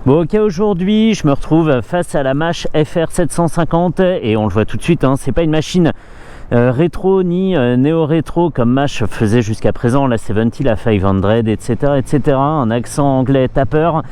Bon, ok, aujourd'hui je me retrouve face à la Mash FR 750 et on le voit tout de suite, hein, c'est pas une machine rétro ni néo-rétro comme Mash faisait jusqu'à présent, la 70, la 500, etc. Un accent anglais tapeur.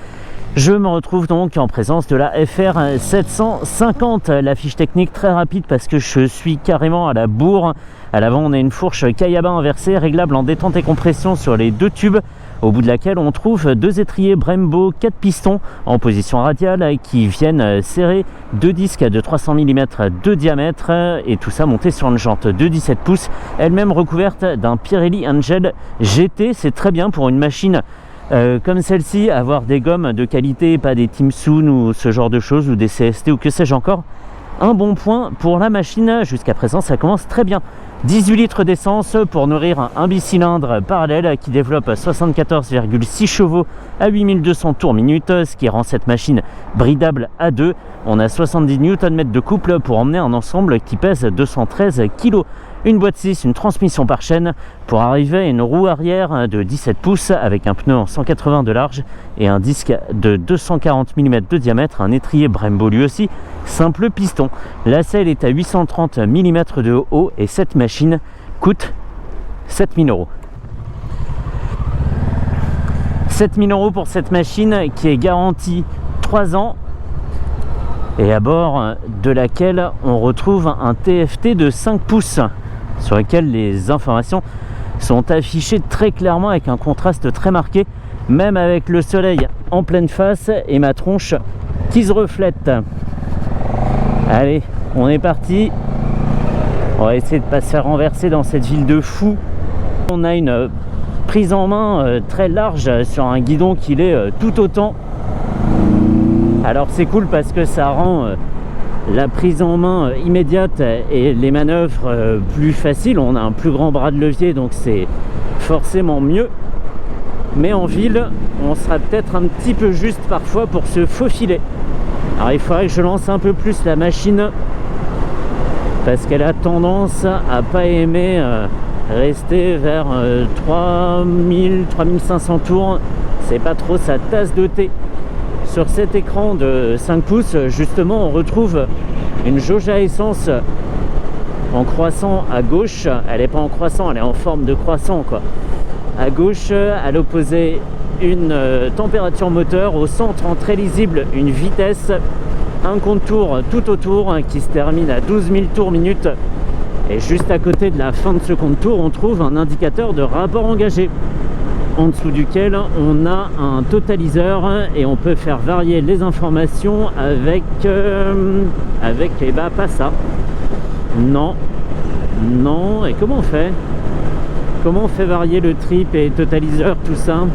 Je me retrouve donc en présence de la FR 750, la fiche technique très rapide parce que je suis carrément à la bourre. À l'avant on a une fourche Kayaba inversée réglable en détente et compression sur les deux tubes, au bout de laquelle on trouve deux étriers Brembo 4 pistons en position radiale qui viennent serrer deux disques de 300 mm de diamètre, et tout ça monté sur une jante de 17 pouces, elle-même recouverte d'un Pirelli Angel GT. C'est très bien pour une machine comme celle-ci, avoir des gommes de qualité, pas des Timsun ou ce genre de choses, ou des CST ou que sais-je encore. Un bon point pour la machine, jusqu'à présent ça commence très bien. 18 litres d'essence pour nourrir un bicylindre parallèle qui développe 74,6 chevaux à 8200 tours minute, ce qui rend cette machine bridable à deux. On a 70 Nm de couple pour emmener un ensemble qui pèse 213 kg. Une boîte 6, une transmission par chaîne pour arriver à une roue arrière de 17 pouces avec un pneu en 180 de large et un disque de 240 mm de diamètre, un étrier Brembo lui aussi, simple piston. La selle est à 830 mm de haut et cette machine coûte 7 000 €. 7 000 € pour cette machine qui est garantie 3 ans et à bord de laquelle on retrouve un TFT de 5 pouces sur lequel les informations sont affichées très clairement avec un contraste très marqué, même avec le soleil en pleine face et ma tronche qui se reflète. Allez, on est parti. On va essayer de ne pas se faire renverser dans cette ville de fous. On a une prise en main très large sur un guidon qui l'est tout autant. Alors c'est cool parce que ça rend la prise en main immédiate et les manœuvres plus faciles. On a un plus grand bras de levier, donc c'est forcément mieux. Mais en ville, on sera peut-être un petit peu juste parfois pour se faufiler. Alors il faudrait que je lance un peu plus la machine parce qu'elle a tendance à pas aimer rester vers 3000-3500 tours. C'est pas trop sa tasse de thé. Sur cet écran de 5 pouces, justement, on retrouve une jauge à essence en croissant à gauche. Elle n'est pas en croissant, elle est en forme de croissant, quoi. À gauche, à l'opposé, une température moteur. Au centre, en très lisible, une vitesse. Un contour tout autour qui se termine à 12 000 tours minute. Et juste à côté de la fin de ce compte tour, on trouve un indicateur de rapport engagé, en dessous duquel on a un totaliseur et on peut faire varier les informations avec eh ben pas ça. Non, et comment on fait varier le trip et totaliseur, tout ça?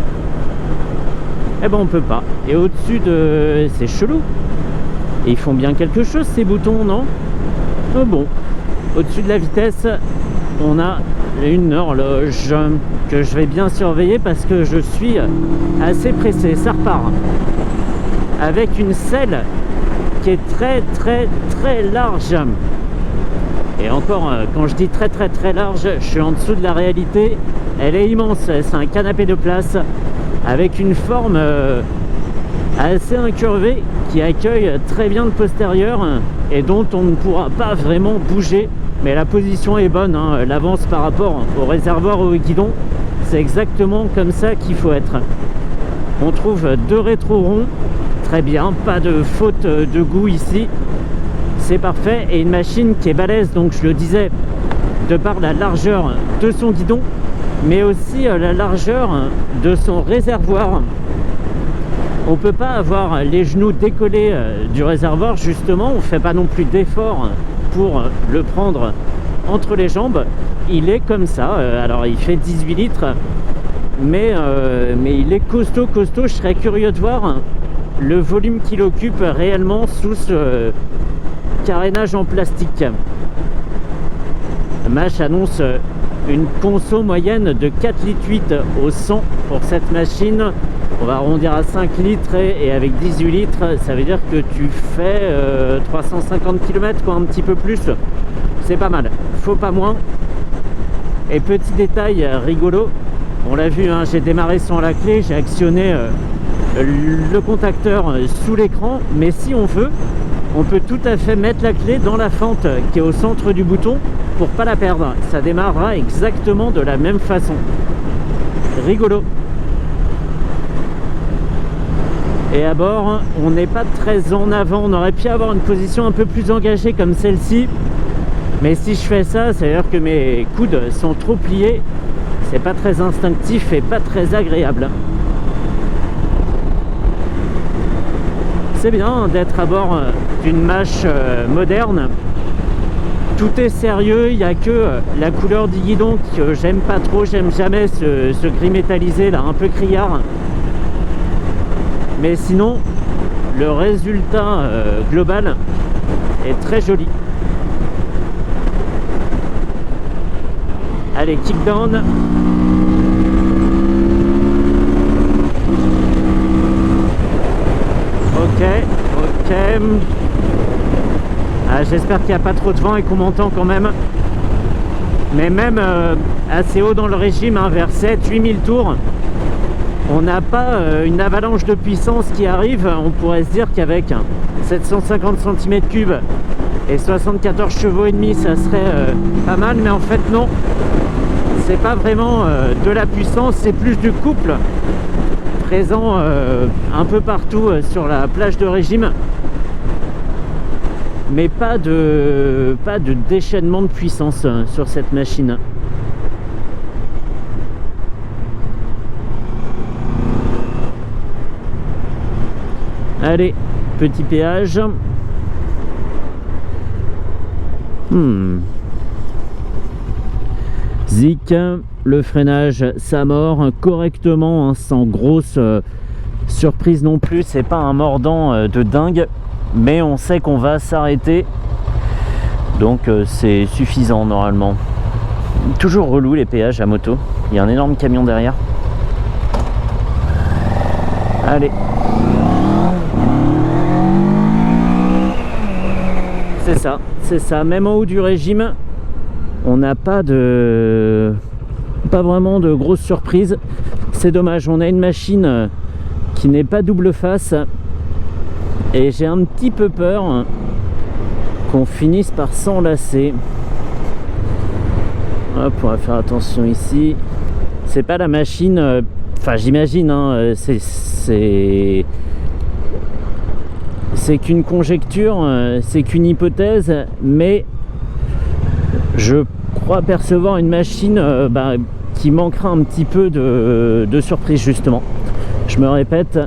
Eh ben on peut pas. Et au-dessus de... c'est chelou. Et ils font bien quelque chose ces boutons, non? Bon, au-dessus de la vitesse, on a une horloge que je vais bien surveiller parce que je suis assez pressé. Ça repart avec une selle qui est très large. Et encore, quand je dis très large, je suis en dessous de la réalité. Elle est immense, c'est un canapé de place avec une forme assez incurvée qui accueille très bien le postérieur et dont on ne pourra pas vraiment bouger. Mais la position est bonne, hein. L'avance par rapport au réservoir ou au guidon, c'est exactement comme ça qu'il faut être. On trouve deux rétro-ronds, très bien, pas de faute de goût ici, c'est parfait. Et une machine qui est balèze, donc je le disais, de par la largeur de son guidon, mais aussi la largeur de son réservoir. On ne peut pas avoir les genoux décollés du réservoir, justement, on ne fait pas non plus d'effort pour le prendre entre les jambes. Il est comme ça, alors il fait 18 litres, mais il est costaud. Je serais curieux de voir le volume qu'il occupe réellement sous ce carénage en plastique. Mash annonce une conso moyenne de 4,8 litres au 100 pour cette machine. On va arrondir à 5 litres et avec 18 litres, ça veut dire que tu fais 350 km, quoi, un petit peu plus. C'est pas mal, faut pas moins. Et petit détail rigolo, on l'a vu, hein, j'ai démarré sans la clé, j'ai actionné le contacteur sous l'écran, mais si on veut, on peut tout à fait mettre la clé dans la fente qui est au centre du bouton pour pas la perdre. Ça démarrera exactement de la même façon. Rigolo. Et à bord, on n'est pas très en avant. On aurait pu avoir une position un peu plus engagée comme celle-ci. Mais si je fais ça, ça veut dire que mes coudes sont trop pliés. C'est pas très instinctif et pas très agréable. C'est bien d'être à bord d'une mâche moderne. Tout est sérieux, il n'y a que la couleur du guidon que j'aime pas trop. J'aime jamais ce gris métallisé là, un peu criard. Mais sinon, le résultat global est très joli. Allez, kickdown. Ok. Ah, j'espère qu'il n'y a pas trop de vent et qu'on m'entend quand même. Mais même assez haut dans le régime, hein, vers 7-8 000 tours, on n'a pas une avalanche de puissance qui arrive. On pourrait se dire qu'avec 750 cm3 et 74 chevaux et demi, ça serait pas mal, mais en fait non. C'est pas vraiment de la puissance, c'est plus du couple présent un peu partout sur la plage de régime, mais pas de déchaînement de puissance sur cette machine. Allez, petit péage. Zik, le freinage ça mord correctement, hein, sans grosse surprise non plus. C'est pas un mordant de dingue, mais on sait qu'on va s'arrêter, donc c'est suffisant normalement. Toujours relou les péages à moto, il y a un énorme camion derrière. Allez, c'est ça, même en haut du régime on n'a pas vraiment de grosses surprises. C'est dommage, on a une machine qui n'est pas double face et j'ai un petit peu peur qu'on finisse par s'enlacer. Hop, on va faire attention ici. C'est pas la machine, enfin j'imagine, hein, c'est qu'une conjecture, c'est qu'une hypothèse, mais je crois percevoir une machine qui manquera un petit peu de surprise justement. Je me répète,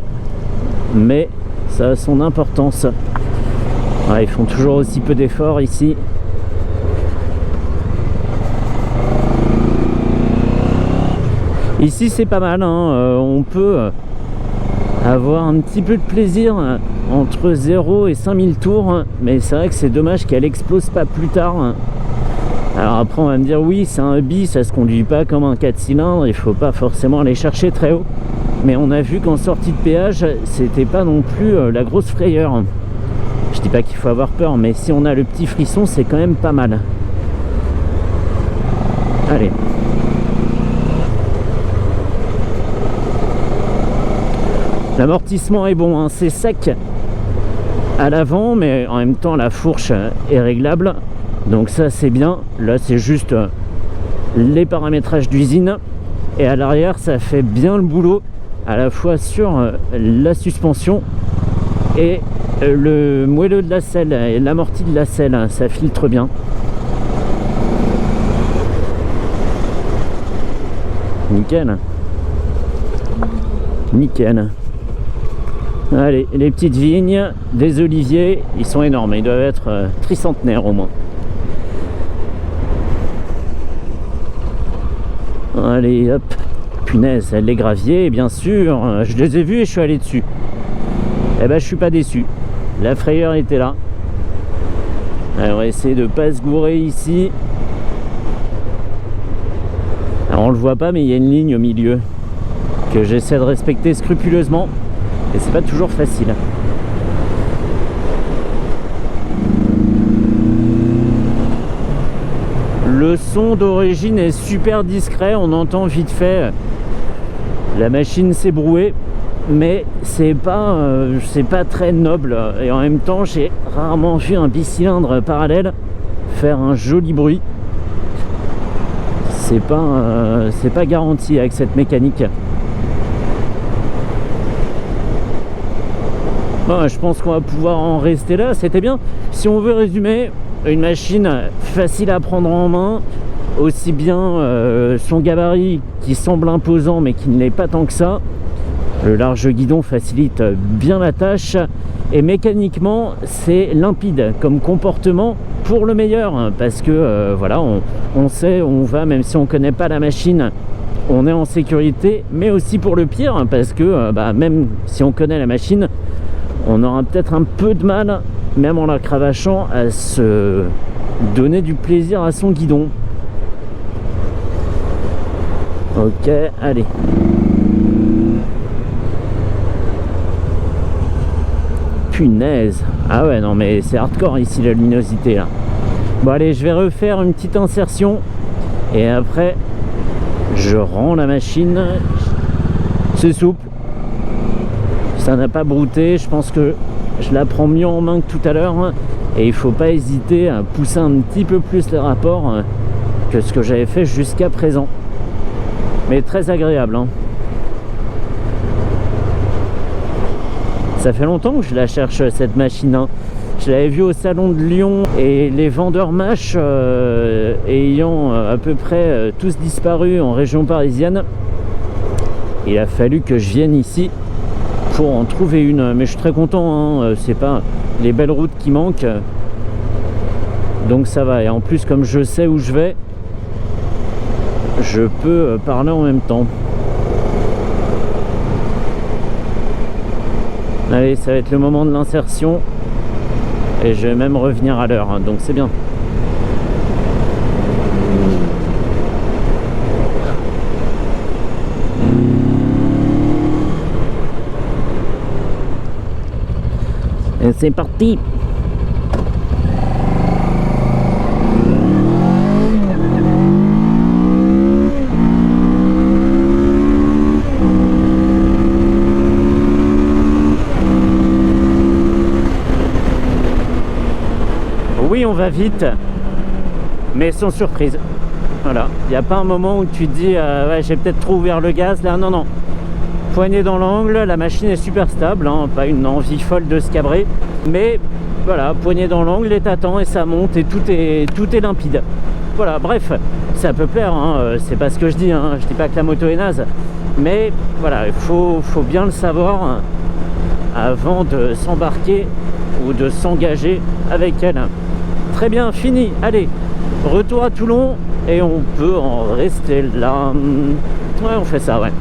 mais ça a son importance. Ouais, ils font toujours aussi peu d'efforts ici. Ici c'est pas mal, hein. On peut avoir un petit peu de plaisir entre 0 et 5000 tours, mais c'est vrai que c'est dommage qu'elle explose pas plus tard. Alors après on va me dire oui, c'est un hubby, ça se conduit pas comme un 4 cylindres, il faut pas forcément aller chercher très haut, mais on a vu qu'en sortie de péage c'était pas non plus la grosse frayeur. Je dis pas qu'il faut avoir peur, mais si on a le petit frisson c'est quand même pas mal. Allez, l'amortissement est bon, hein. C'est sec à l'avant, mais en même temps la fourche est réglable, donc ça c'est bien. Là c'est juste les paramétrages d'usine, et à l'arrière ça fait bien le boulot à la fois sur la suspension et le moelleux de la selle et l'amorti de la selle, ça filtre bien. Nickel, nickel. Allez, les petites vignes, des oliviers, ils sont énormes, ils doivent être tricentenaires au moins. Allez, hop, punaise, les graviers, bien sûr, je les ai vus et je suis allé dessus. Eh ben, je suis pas déçu, la frayeur était là. Alors, on va essayer de pas se gourer ici. Alors, on le voit pas, mais il y a une ligne au milieu que j'essaie de respecter scrupuleusement. Et c'est pas toujours facile. Le son d'origine est super discret, on entend vite fait la machine s'ébrouer. mais c'est pas très noble. Et en même temps, j'ai rarement vu un bicylindre parallèle faire un joli bruit. C'est pas garanti avec cette mécanique. Bon, je pense qu'on va pouvoir en rester là. C'était bien. Si on veut résumer, une machine facile à prendre en main, aussi bien son gabarit qui semble imposant mais qui ne l'est pas tant que ça. Le large guidon facilite bien la tâche et mécaniquement c'est limpide comme comportement pour le meilleur, parce que voilà, on sait où on va, même si on connaît pas la machine, on est en sécurité, mais aussi pour le pire, parce que même si on connaît la machine, on aura peut-être un peu de mal, même en la cravachant, à se donner du plaisir à son guidon. Ok, allez. Punaise. Ah ouais, non mais c'est hardcore ici la luminosité là. Bon allez, je vais refaire une petite insertion et après je rends la machine. C'est souple, ça n'a pas brouté. Je pense que je la prends mieux en main que tout à l'heure et il faut pas hésiter à pousser un petit peu plus les rapports que ce que j'avais fait jusqu'à présent, mais très agréable hein. Ça fait longtemps que je la cherche cette machine hein. Je l'avais vue au salon de Lyon et les vendeurs mâches ayant à peu près tous disparu en région parisienne, il a fallu que je vienne ici pour en trouver une. Mais je suis très content hein. C'est pas les belles routes qui manquent, donc ça va. Et en plus, comme je sais où je vais, je peux parler en même temps. Allez, ça va être le moment de l'insertion et je vais même revenir à l'heure, donc c'est bien. Et c'est parti. Oui, on va vite, mais sans surprise. Voilà, il n'y a pas un moment où tu te dis ouais, j'ai peut-être trop ouvert le gaz là. Non, non. Poignée dans l'angle, la machine est super stable, hein, pas une envie folle de se cabrer, mais voilà, poignée dans l'angle et t'attends et ça monte et tout est limpide. Voilà, bref, ça peut plaire, hein, c'est pas ce que je dis, hein, je dis pas que la moto est naze, mais voilà, il faut bien le savoir avant de s'embarquer ou de s'engager avec elle. Très bien, fini, allez, retour à Toulon et on peut en rester là. Ouais, on fait ça, ouais.